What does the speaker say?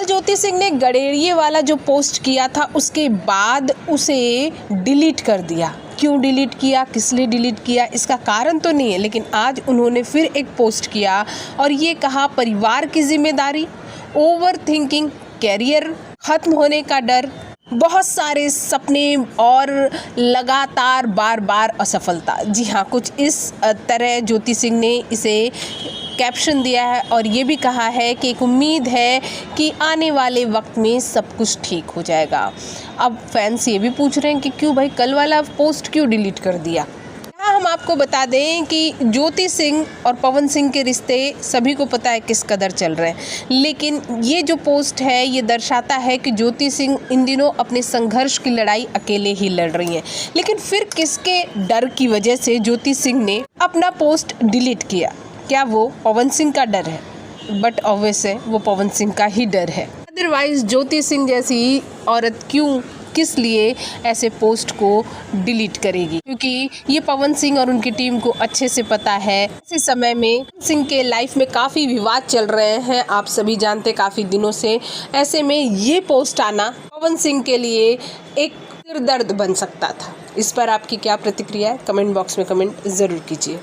कल ज्योति सिंह ने गडेरिये वाला जो पोस्ट किया था उसके बाद उसे डिलीट कर दिया। क्यों डिलीट किया, किस लिए डिलीट किया, इसका कारण तो नहीं है, लेकिन आज उन्होंने फिर एक पोस्ट किया और ये कहा परिवार की जिम्मेदारी, ओवर थिंकिंग, कैरियर खत्म होने का डर, बहुत सारे सपने और लगातार बार बार असफलता। जी हाँ, कुछ इस तरह ज्योति सिंह ने इसे कैप्शन दिया है और ये भी कहा है कि एक उम्मीद है कि आने वाले वक्त में सब कुछ ठीक हो जाएगा। अब फैंस ये भी पूछ रहे हैं कि क्यों भाई कल वाला पोस्ट क्यों डिलीट कर दिया। यहाँ हम आपको बता दें कि ज्योति सिंह और पवन सिंह के रिश्ते सभी को पता है किस कदर चल रहे हैं, लेकिन ये जो पोस्ट है ये दर्शाता है कि ज्योति सिंह इन दिनों अपने संघर्ष की लड़ाई अकेले ही लड़ रही हैं। लेकिन फिर किसके डर की वजह से ज्योति सिंह ने अपना पोस्ट डिलीट किया? क्या वो पवन सिंह का डर है? बट ऑब्वियस है वो पवन सिंह का ही डर है। अदरवाइज ज्योति सिंह जैसी औरत क्यों, किस लिए ऐसे पोस्ट को डिलीट करेगी? क्योंकि ये पवन सिंह और उनकी टीम को अच्छे से पता है ऐसे समय में सिंह के लाइफ में काफ़ी विवाद चल रहे हैं, आप सभी जानते काफ़ी दिनों से। ऐसे में ये पोस्ट आना पवन सिंह के लिए एक सिरदर्द बन सकता था। इस पर आपकी क्या प्रतिक्रिया है? कमेंट बॉक्स में कमेंट ज़रूर कीजिए।